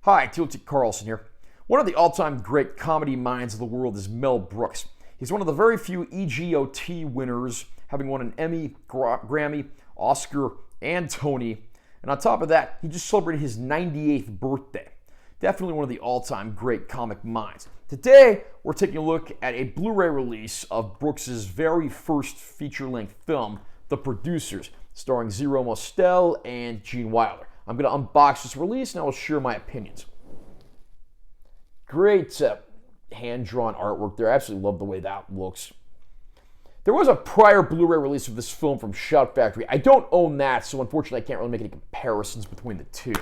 Hi, T.T. Carlson here. One of the all-time great comedy minds of the world is Mel Brooks. He's one of the very few EGOT winners, having won an Emmy, Grammy, Oscar, and Tony. And on top of that, he just celebrated his 98th birthday. Definitely one of the all-time great comic minds. Today, we're taking a look at a Blu-ray release of Brooks' very first feature-length film, The Producers, starring Zero Mostel and Gene Wilder. I'm going to unbox this release and I will share my opinions. Great hand-drawn artwork there. I absolutely love the way that looks. There was a prior Blu-ray release of this film from Shout Factory. I don't own that, so unfortunately I can't really make any comparisons between the two.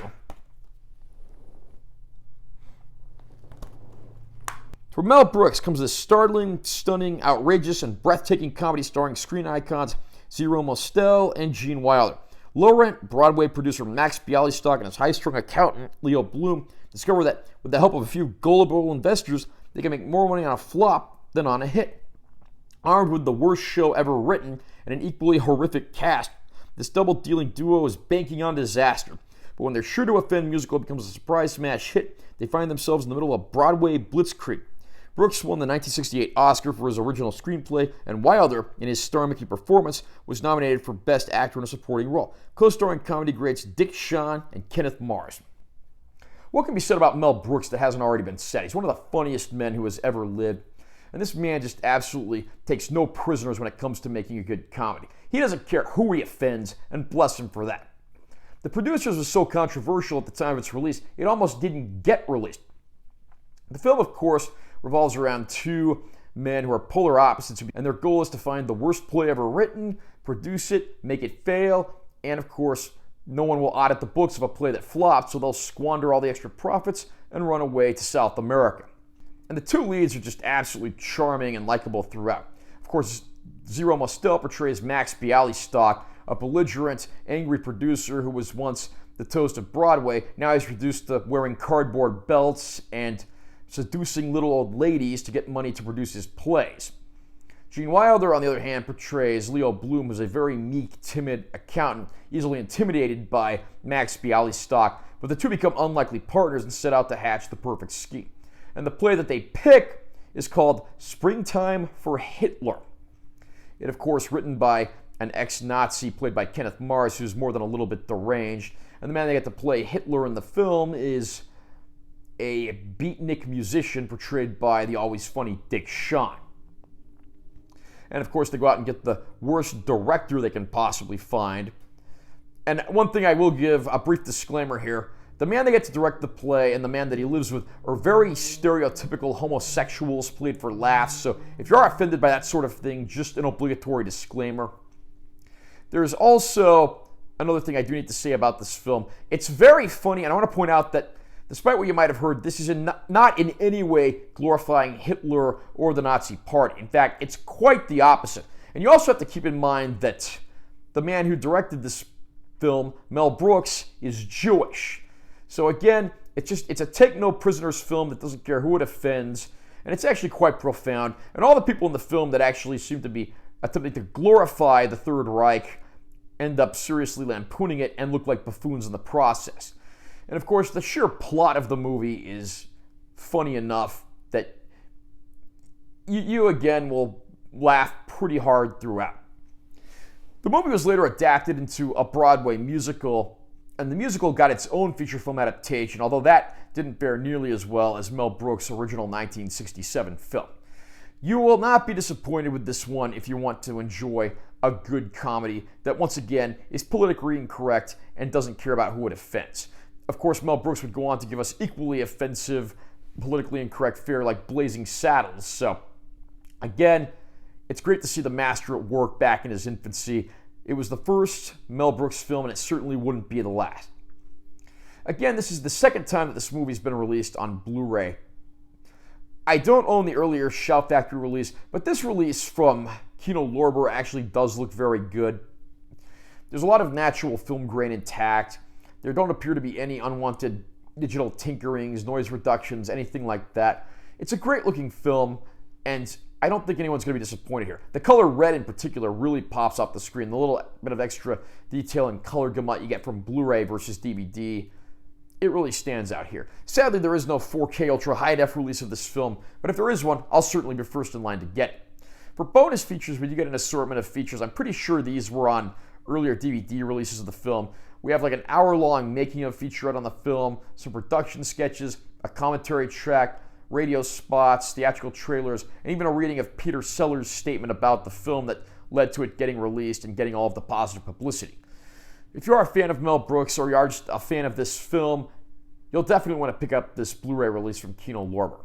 For Mel Brooks comes this startling, stunning, outrageous, and breathtaking comedy starring screen icons Zero Mostel and Gene Wilder. Low-rent Broadway producer Max Bialystock and his high-strung accountant Leo Bloom discover that with the help of a few gullible investors, they can make more money on a flop than on a hit. Armed with the worst show ever written and an equally horrific cast, this double-dealing duo is banking on disaster. But when their sure-to-offend musical becomes a surprise smash hit, they find themselves in the middle of Broadway blitzkrieg. Brooks won the 1968 Oscar for his original screenplay, and Wilder, in his star-making performance, was nominated for Best Actor in a Supporting Role, co-starring comedy greats Dick Shawn and Kenneth Mars. What can be said about Mel Brooks that hasn't already been said? He's one of the funniest men who has ever lived, and this man just absolutely takes no prisoners when it comes to making a good comedy. He doesn't care who he offends, and bless him for that. The Producers was so controversial at the time of its release, it almost didn't get released. The film, of course, revolves around two men who are polar opposites, and their goal is to find the worst play ever written, produce it, make it fail, and of course, no one will audit the books of a play that flopped, so they'll squander all the extra profits and run away to South America. And the two leads are just absolutely charming and likable throughout. Of course, Zero Mostel portrays Max Bialystock, a belligerent, angry producer who was once the toast of Broadway. Now he's reduced to wearing cardboard belts and seducing little old ladies to get money to produce his plays. Gene Wilder, on the other hand, portrays Leo Bloom, who's a very meek, timid accountant, easily intimidated by Max Bialystock, but the two become unlikely partners and set out to hatch the perfect scheme. And the play that they pick is called Springtime for Hitler. It, of course, written by an ex-Nazi played by Kenneth Mars, who's more than a little bit deranged. And the man they get to play Hitler in the film is a beatnik musician portrayed by the always funny Dick Shawn. And of course, they go out and get the worst director they can possibly find. And one thing I will give a brief disclaimer here: the man they get to direct the play and the man that he lives with are very stereotypical homosexuals played for laughs. So if you are offended by that sort of thing, just an obligatory disclaimer. There's also another thing I do need to say about this film. It's very funny, and I want to point out that despite what you might have heard, this is not in any way glorifying Hitler or the Nazi Party. In fact, it's quite the opposite. And you also have to keep in mind that the man who directed this film, Mel Brooks, is Jewish. So again, it's a take-no-prisoners film that doesn't care who it offends, and it's actually quite profound. And all the people in the film that actually seem to be attempting to glorify the Third Reich end up seriously lampooning it and look like buffoons in the process. And of course, the sheer plot of the movie is funny enough that you again will laugh pretty hard throughout. The movie was later adapted into a Broadway musical, and the musical got its own feature film adaptation, although that didn't fare nearly as well as Mel Brooks' original 1967 film. You will not be disappointed with this one if you want to enjoy a good comedy that, once again, is politically incorrect and doesn't care about who it offends. Of course, Mel Brooks would go on to give us equally offensive, politically incorrect fare like Blazing Saddles. So, again, it's great to see the master at work back in his infancy. It was the first Mel Brooks film, and it certainly wouldn't be the last. Again, this is the second time that this movie's been released on Blu-ray. I don't own the earlier Shout Factory release, but this release from Kino Lorber actually does look very good. There's a lot of natural film grain intact. There don't appear to be any unwanted digital tinkerings, noise reductions, anything like that. It's a great looking film, and I don't think anyone's going to be disappointed here. The color red in particular really pops off the screen. The little bit of extra detail and color gamut you get from Blu-ray versus DVD it really stands out here. Sadly, there is no 4K Ultra High-Def release of this film, but if there is one, I'll certainly be first in line to get it. For bonus features, we do get an assortment of features. I'm pretty sure these were on earlier DVD releases of the film. We have like an hour-long making-of featurette on the film, some production sketches, a commentary track, radio spots, theatrical trailers, and even a reading of Peter Sellers' statement about the film that led to it getting released and getting all of the positive publicity. If you are a fan of Mel Brooks or you are just a fan of this film, you'll definitely want to pick up this Blu-ray release from Kino Lorber.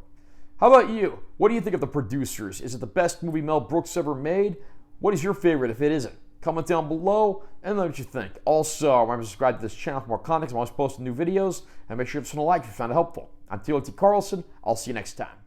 How about you? What do you think of The Producers? Is it the best movie Mel Brooks ever made? What is your favorite if it isn't? Comment down below and let me know what you think. Also, remember to subscribe to this channel for more content. I'm always posting new videos, and make sure to hit a like if you found it helpful. I'm T.O.T. Carlson. I'll see you next time.